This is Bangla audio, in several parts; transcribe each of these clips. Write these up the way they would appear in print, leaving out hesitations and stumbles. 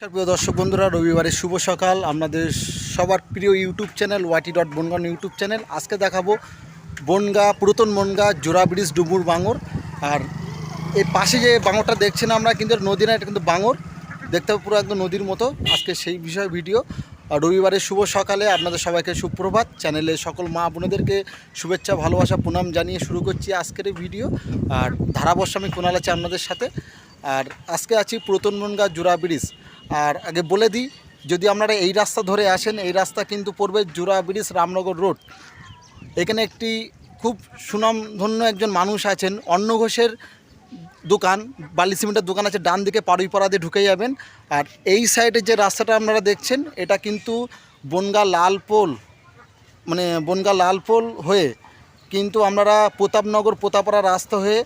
প্রিয় দর্শক বন্ধুরা, রবিবারের শুভ সকাল। আপনাদের সবার প্রিয় ইউটিউব চ্যানেল YT.বনগাঁ ইউটিউব চ্যানেল। আজকে দেখাবো বনগাঁ, পুরাতন বনগাঁ জোড়া ব্রিজ ডুমুর বাঙর। আর এই পাশে যে বাঙরটা দেখছেন আমরা, কিন্তু নদী না, এটা কিন্তু বাঙর, দেখতে হবে পুরো একদম নদীর মতো। আজকে সেই বিষয়ে ভিডিও। আর রবিবারের শুভ সকালে আপনাদের সবাইকে সুপ্রভাত। চ্যানেলে সকল মা বোনেদেরকে শুভেচ্ছা, ভালোবাসা, প্রণাম জানিয়ে শুরু করছি আজকের এই ভিডিও। আর ধারাবর্ষ আমি কুণাল আছি আপনাদের সাথে। আর আজকে আছি পুরাতন বনগাঁ জোড়া ব্রিজ। আর আগে বলে দিই, যদি আপনারা এই রাস্তা ধরে আসেন, এই রাস্তা কিন্তু পড়বে জোড়া ব্রিজ রামনগর রোড। এখানে একটি খুব সুনামধন্য একজন মানুষ আছেন, অন্ন ঘোষের দোকান, বালি সিমেন্টের দোকান আছে, ডান দিকে পাড়া দিয়ে ঢুকে যাবেন। আর এই সাইডে যে রাস্তাটা আপনারা দেখছেন, এটা কিন্তু বনগাঁ লালপোল, মানে বনগাঁ লালপোল হয়ে কিন্তু আপনারা প্রতাপনগর প্রতাপপাড়া রাস্তা হয়ে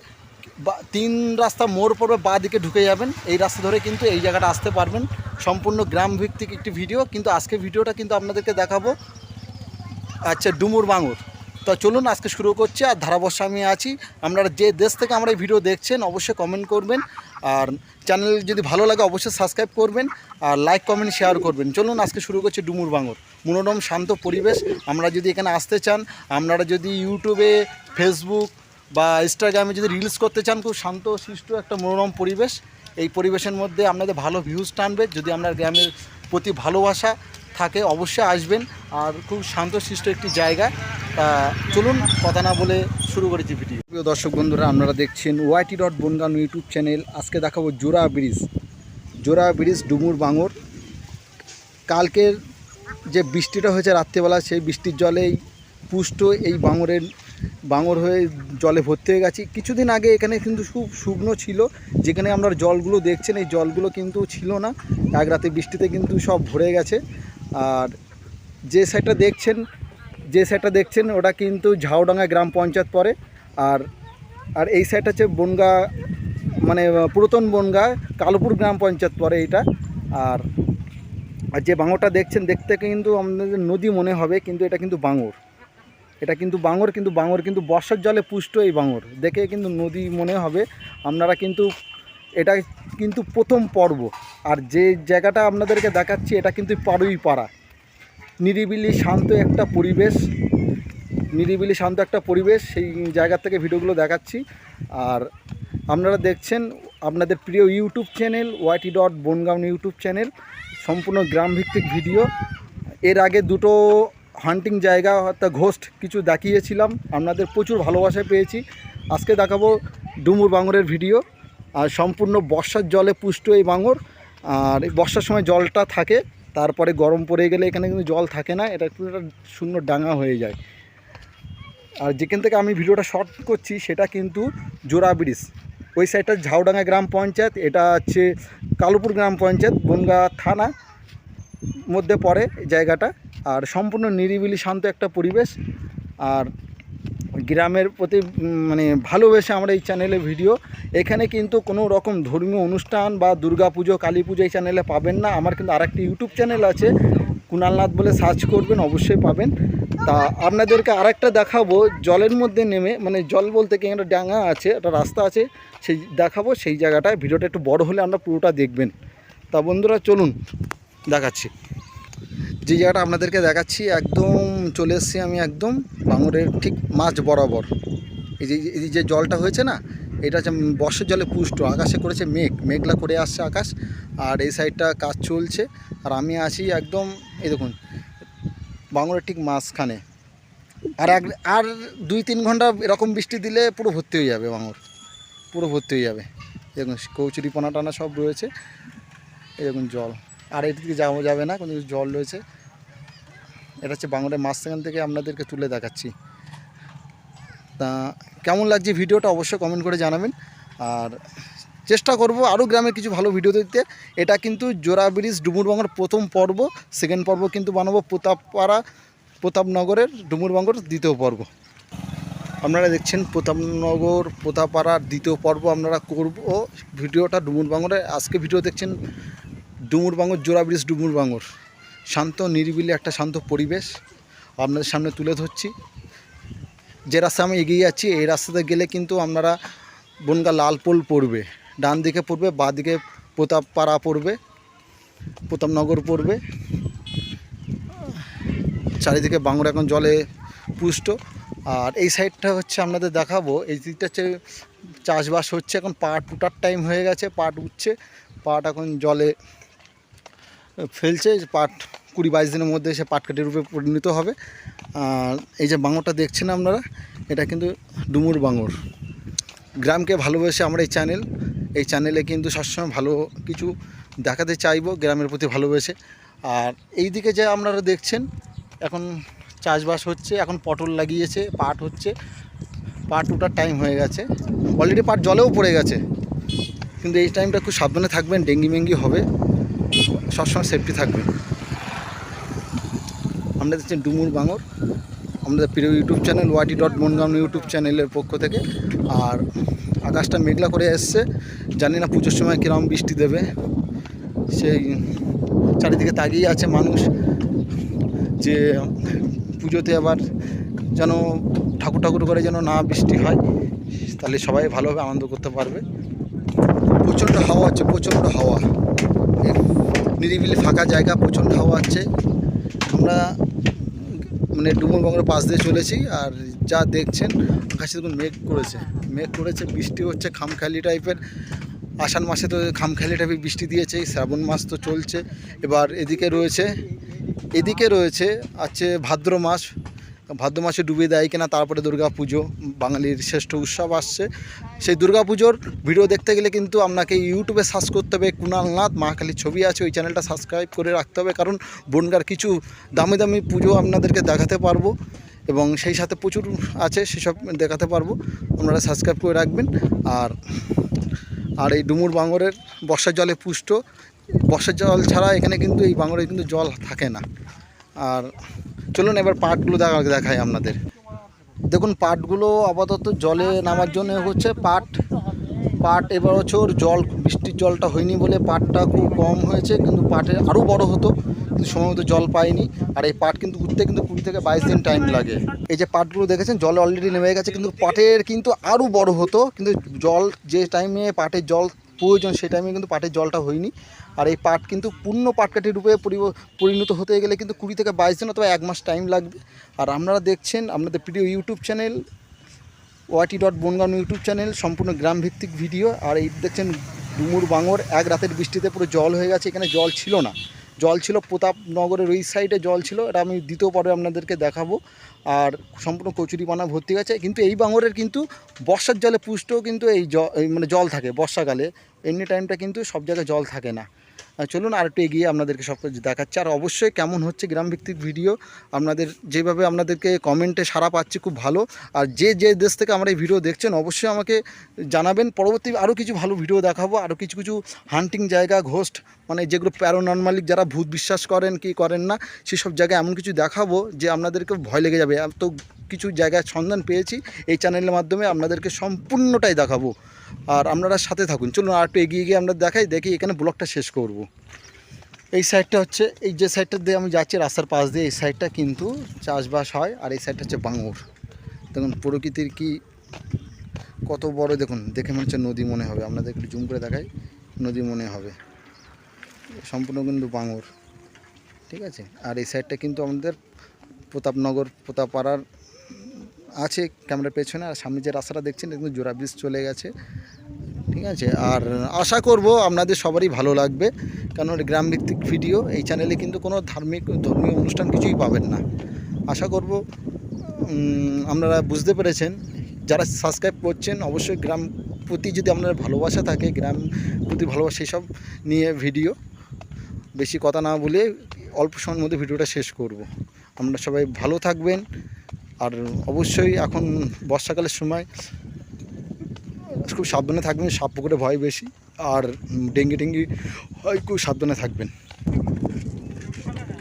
তিন রাস্তা মোড় পড়বে, বাঁ দিকে ঢুকে যাবেন। এই রাস্তা ধরে কিন্তু এই জায়গাটা আসতে পারবেন। সম্পূর্ণ গ্রাম ভিত্তিক একটি ভিডিও, কিন্তু আজকে ভিডিওটা কিন্তু আপনাদেরকে দেখাবো আচ্ছা ডুমুর বাঙর। তো চলুন আজকে শুরু করছি। আর ধারাবর্ষ আমি আছি। আপনারা যে দেশ থেকে আমরা এই ভিডিও দেখছেন অবশ্যই কমেন্ট করবেন। আর চ্যানেল যদি ভালো লাগে অবশ্যই সাবস্ক্রাইব করবেন, আর লাইক কমেন্ট শেয়ার করবেন। চলুন আজকে শুরু করছি ডুমুর বাঙর। মনোরম শান্ত পরিবেশ। আমরা যদি এখানে আসতে চান, আপনারা যদি ইউটিউবে, ফেসবুক বা ইনস্টাগ্রামে যদি রিলস করতে চান, খুব শান্ত শিষ্ট একটা মনোরম পরিবেশ। এই পরিবেশের মধ্যে আপনাদের ভালো ভিউজ টানবে। যদি আপনার গ্রামের প্রতি ভালোবাসা থাকে অবশ্যই আসবেন। আর খুব শান্তশিষ্ট একটি জায়গা। চলুন কথা না বলে শুরু করেছি ভিডিও। প্রিয় দর্শক বন্ধুরা, আপনারা দেখছেন YT.বনগাঁ ইউটিউব চ্যানেল। আজকে দেখাবো জোড়া ব্রিজ ডুমুর বাঙর। কালকের যে বৃষ্টিটা হয়েছে রাত্রেবেলা, সেই বৃষ্টির জলেই পুষ্ট এই বাঙর হয়ে জলে ভর্তি হয়ে গেছে। কিছুদিন আগে এখানে কিন্তু খুব শুকনো ছিল, যেখানে আপনারা জলগুলো দেখছেন, এই জলগুলো কিন্তু ছিল না। এক রাতে বৃষ্টিতে কিন্তু সব ভরে গেছে। আর যে সাইডটা দেখছেন ওটা কিন্তু ঝাউডাঙ্গা গ্রাম পঞ্চায়েত পড়ে। আর এই সাইডটা হচ্ছে বনগাঁ, মানে পুরাতন বনগাঁ কালপুর গ্রাম পঞ্চায়েত পড়ে এইটা। আর যে বাঙরটা দেখছেন, দেখতে কিন্তু আমাদের নদী মনে হবে, কিন্তু এটা কিন্তু বাঙর। কিন্তু বাঙর কিন্তু বর্ষার জলে পুষ্ট। এই বাঙর দেখে কিন্তু নদী মনে হবে। আপনারা কিন্তু এটা কিন্তু প্রথম পর্ব। আর যে জায়গাটা আপনাদেরকে দেখাচ্ছি, এটা কিন্তু পাড়ুই পাড়া, নিরিবিলি শান্ত একটা পরিবেশ। সেই জায়গা থেকে ভিডিওগুলো দেখাচ্ছি। আর আপনারা দেখছেন আপনাদের প্রিয় ইউটিউব চ্যানেল YT.বনগাঁ ইউটিউব চ্যানেল, সম্পূর্ণ গ্রামভিত্তিক ভিডিও। এর আগে দুটো হান্টিং জায়গা অর্থাৎ ঘোস্ট কিছু দেখিয়েছিলাম, আপনাদের প্রচুর ভালোবাসা পেয়েছি। আজকে দেখাবো ডুমুর বাঙরের ভিডিও। আর সম্পূর্ণ বর্ষার জলে পুষ্ট এই বাঙর। আর এই বর্ষার সময় জলটা থাকে, তারপরে গরম পড়ে গেলে এখানে কিন্তু জল থাকে না, এটা একটু একটা শূন্য ডাঙা হয়ে যায়। আর যেখান থেকে আমি ভিডিওটা শর্ট করছি সেটা কিন্তু জোড়া ব্রিজ, ওই সাইডটা ঝাউডাঙ্গা গ্রাম পঞ্চায়েত, এটা হচ্ছে কালুপুর গ্রাম পঞ্চায়েত, বনগাঁ থানা মধ্যে পড়ে জায়গাটা। আর সম্পূর্ণ নিরিবিলি শান্ত একটা পরিবেশ। আর গ্রামের প্রতি মানে ভালোবেসে আমরা এই চ্যানেলে ভিডিও। এখানে কিন্তু কোনো রকম ধর্মীয় অনুষ্ঠান বা দুর্গা পুজো, কালী পুজো এই চ্যানেলে পাবেন না। আমার কিন্তু আরেকটি ইউটিউব চ্যানেল আছে, কুণালনাথ বলে সার্চ করবেন, অবশ্যই পাবেন। তা আপনাদেরকে আরেকটা দেখাবো জলের মধ্যে নেমে, মানে জল বলতে কি একটা ডাঙা আছে, একটা রাস্তা আছে, সেই দেখাবো। সেই জায়গাটায় ভিডিওটা একটু বড় হলে আমরা পুরোটা দেখবেন। তা বন্ধুরা চলুন দেখাচ্ছি। যে জায়গাটা আপনাদেরকে দেখাচ্ছি, একদম চলে এসেছি আমি একদম বাঙরের ঠিক মাঝ বরাবর। এই যে জলটা হয়েছে না, এটা হচ্ছে বর্ষার জলে পুষ্ট। আকাশে করেছে মেঘলা করে আসছে আকাশ। আর এই সাইডটা কাজ চলছে, আর আমি আছি একদম এই দেখুন বাঙরের ঠিক মাঝখানে। আর 2-3 ঘন্টা এরকম বৃষ্টি দিলে পুরো ভর্তি হয়ে যাবে বাঙর, পুরো ভর্তি হয়ে যাবে। দেখুন কৌচুরি পোনা টানা সব রয়েছে, এই দেখুন জল। আর এদিকে যাওয়া যাবে না, কিন্তু জল রয়েছে। এটা হচ্ছে বাঙরের মাঝখান থেকে আপনাদেরকে তুলে দেখাচ্ছি। তা কেমন লাগছে ভিডিওটা অবশ্যই কমেন্ট করে জানাবেন। আর চেষ্টা করব আরও গ্রামের কিছু ভালো ভিডিও দিতে। এটা কিন্তু জোড়া ব্রিজ ডুমুর বাঙর প্রথম পর্ব। সেকেন্ড পর্ব কিন্তু বানাবো প্রতাপনগরের ডুমুর বাঙর দ্বিতীয় পর্ব। আপনারা দেখছেন প্রতাপপাড়ার দ্বিতীয় পর্ব আপনারা করব ভিডিওটা ডুমুর বাঙরের। আজকে ভিডিও দেখছেন ডুমুর বাঙর জোড়া ব্রিজ ডুমুর বাঙর। শান্ত নিরিবিলি একটা শান্ত পরিবেশ আপনাদের সামনে তুলে ধরছি। যে রাস্তা আমি এগিয়ে যাচ্ছি, এই রাস্তাতে গেলে কিন্তু আপনারা বনগাঁ লালপোল পড়বে, ডান দিকে পড়বে, বাঁ দিকে প্রতাপপাড়া পড়বে। প্রতাপনগর পড়বে। চারিদিকে বাঙর এখন জলে পুষ্ট। আর এই সাইডটা হচ্ছে আপনাদের দেখাবো, এই দিকটা হচ্ছে চাষবাস হচ্ছে, এখন পাট উঠার টাইম হয়ে গেছে, পাট উঠছে, পাট এখন জলে ফেলছে, পাট 20-22 দিনের মধ্যে সে পাটকাঠির রূপে পরিণত হবে। আর এই যে বাঙরটা দেখছেন আপনারা, এটা কিন্তু ডুমুর বাঙর। গ্রামকে ভালোবেসে আমরা এই চ্যানেলে কিন্তু সবসময় ভালো কিছু দেখাতে চাইবো, গ্রামের প্রতি ভালোবেসে। আর এই দিকে যে আপনারা দেখছেন এখন চাষবাস হচ্ছে, এখন পটল লাগিয়েছে, পাট হচ্ছে, পাট ওঠার টাইম হয়ে গেছে, অলরেডি পাট জলেও পড়ে গেছে। কিন্তু এই টাইমটা খুব সাবধানে থাকবেন, ডেঙ্গি মেঙ্গি হবে, সবসময় সেফটি থাকবেন। আমরা দেখছেন ডুমুর বাঙর, আমাদের প্রিয় ইউটিউব চ্যানেল YT.বনগাঁও ইউটিউব চ্যানেলের পক্ষ থেকে। আর আকাশটা মেঘলা করে এসছে, জানি না পুজোর সময় কীরকম বৃষ্টি দেবে, সেই চারিদিকে তাকিয়ে আছে মানুষ যে পুজোতে আবার যেন ঠাকুর করে যেন না বৃষ্টি হয়, তাহলে সবাই ভালোভাবে আনন্দ করতে পারবে। প্রচণ্ড হাওয়া হচ্ছে, প্রচণ্ড হাওয়া, নিরিবিলি ফাঁকা জায়গা, প্রচণ্ড হাওয়া হচ্ছে। আমরা মানে ডুমুর বাঙরের পাশ দিয়ে চলেছি। আর যা দেখছেন আকাশে দেখুন মেঘ করেছে, বৃষ্টি হচ্ছে খামখেয়ালি টাইপের। আষাঢ় মাসে তো খামখেয়ালি টাইপের বৃষ্টি দিয়েছে, শ্রাবণ মাস তো চলছে। এবার এদিকে রয়েছে আছে ভাদ্র মাসে ডুবিয়ে দেয় কিনা, তারপরে দুর্গা পুজো, বাঙালির শ্রেষ্ঠ উৎসব আসছে। সেই দুর্গা পুজোর ভিডিও দেখতে গেলে কিন্তু আপনাকে ইউটিউবে সার্চ করতে হবে, কুণাল নাথ মা কালীর ছবি আছে, ওই চ্যানেলটা সাবস্ক্রাইব করে রাখতে হবে, কারণ বনগাঁর কিছু দামি দামি পুজো আপনাদেরকে দেখাতে পারবো এবং সেই সাথে প্রচুর আছে, সেসব দেখাতে পারবো, আপনারা সাবস্ক্রাইব করে রাখবেন। আর এই ডুমুর বাঙরের বর্ষার জলে পুষ্ট, বর্ষার জল ছাড়া এখানে কিন্তু এই বাঙরে কিন্তু জল থাকে না। আর চলুন এবার পাটগুলো দেখাই আপনাদের। দেখুন পাটগুলো আপাতত জলে নামার জন্য হচ্ছে, পাট এবার বছর বৃষ্টির জলটা হয়নি বলে পাটটা খুব কম হয়েছে, কিন্তু পাটে আরও বড় হতো, কিন্তু সময় মতো জল পায়নি। আর এই পাট কিন্তু উঠতে কিন্তু 20 থেকে 22 দিন টাইম লাগে। এই যে পাটগুলো দেখেছেন জলে অলরেডি নেমে গেছে, কিন্তু পাটের কিন্তু আরও বড় হতো, কিন্তু জল যে টাইমে পাটের জল প্রয়োজন সেই টাইমে কিন্তু পাটের জলটা হয়নি। আর এই পাট কিন্তু পূর্ণ পাটকাঠির রূপে পরিণত হতে গেলে কিন্তু 20 থেকে 22 দিন অথবা 1 মাস টাইম লাগবে। আর আপনারা দেখছেন আপনাদের প্রিয় ইউটিউব চ্যানেল YT.বনগাঁও ইউটিউব চ্যানেল, সম্পূর্ণ গ্রামভিত্তিক ভিডিও। আর এই দেখছেন ডুমুর বাঙর, এক রাতের বৃষ্টিতে পুরো জল হয়ে গেছে। এখানে জল ছিল না, জল ছিল প্রতাপনগরের ওই সাইডে জল ছিল, এটা আমি দ্বিতীয় পর্বে আপনাদেরকে দেখাবো। আর সম্পূর্ণ কচুরিপানা ভর্তি গেছে, কিন্তু এই বাঙরের কিন্তু বর্ষার জলে পুষ্ট, কিন্তু মানে জল থাকে বর্ষাকালে, এমনি টাইমটা কিন্তু সব জায়গায় জল থাকে না। চলুন আর একটু এগিয়ে আপনাদেরকে সব কিছু দেখাচ্ছি। আর অবশ্যই কেমন হচ্ছে গ্রামভিত্তিক ভিডিও, আপনাদের যেভাবে আপনাদেরকে কমেন্টে সাড়া পাচ্ছি খুব ভালো। আর যে দেশ থেকে আমরা এই ভিডিও দেখছেন অবশ্যই আমাকে জানাবেন, পরবর্তী আরও কিছু ভালো ভিডিও দেখাবো, আরও কিছু হান্টিং জায়গা, ঘোস্ট মানে যেগুলো প্যারানর্মালিক, যারা ভূত বিশ্বাস করেন কি করেন না, সেসব জায়গায় এমন কিছু দেখাবো যে আপনাদেরকে ভয় লেগে যাবে। তো কিছু জায়গায় সন্ধান পেয়েছি, এই চ্যানেলের মাধ্যমে আপনাদেরকে সম্পূর্ণটাই দেখাবো। আর আপনারা সাথে থাকুন। চলুন আর একটু এগিয়ে গিয়ে আমরা দেখি এখানে ব্লগটা শেষ করব। এই সাইডটা হচ্ছে, এই যে সাইডটা দিয়ে আমি যাচ্ছি রাস্তার পাশ দিয়ে, এই সাইডটা কিন্তু চাষবাস হয়। আর এই সাইডটা হচ্ছে বাঙর। দেখুন প্রকৃতির কি কত বড়, দেখুন দেখে মনে হচ্ছে নদী মনে হবে, আপনাদের একটু জুম করে দেখাই, নদী মনে হবে, সম্পূর্ণ কিন্তু বাঙর, ঠিক আছে। আর এই সাইডটা কিন্তু আমাদের প্রতাপপাড়ার আছে ক্যামেরার পেছনে। আর সামনে যে রাস্তাটা দেখছেন কিন্তু জোড়া ব্রিজ চলে গেছে, ঠিক আছে। আর আশা করব আপনাদের সবারই ভালো লাগবে, কারণ গ্রামভিত্তিক ভিডিও, এই চ্যানেলে কিন্তু কোনো ধর্মীয় অনুষ্ঠান কিছুই পাবেন না। আশা করব আপনারা বুঝতে পেরেছেন। যারা সাবস্ক্রাইব করছেন অবশ্যই গ্রাম প্রতি যদি আপনার ভালোবাসা থাকে, গ্রাম প্রতি ভালোবাসা, সেসব নিয়ে ভিডিও, বেশি কথা না বলে অল্প সময়ের মধ্যে ভিডিওটা শেষ করব। আপনারা সবাই ভালো থাকবেন। আর অবশ্যই এখন বর্ষাকালের সময় খুব সাবধানে থাকবেন, সাপ পুকুরে ভয় বেশি, আর ডেঙ্গি হয়, খুব সাবধানে থাকবেন।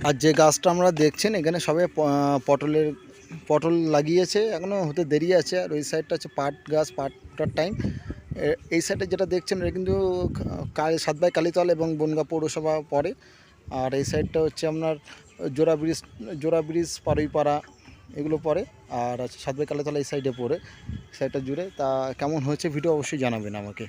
আর যে গাছটা আমরা দেখছেন এখানে সবাই পটল লাগিয়েছে, এখনও হতে দেরি আছে। আর ওই সাইডটা হচ্ছে পাট গাছ, পাটটার টাইম। এই সাইডে যেটা দেখছেন এটা কিন্তু সাতবাই কালীতল এবং বনগাঁ পৌরসভা পড়ে। আর এই সাইডটা হচ্ছে আপনার জোড়া ব্রিজ পাড়া এগুলো পড়ে। আর সাতবাই কালীতলা এই সাইডে পড়ে, সাইডটা জুড়ে। তা কেমন হয়েছে ভিডিও অবশ্যই জানাবেন আমাকে।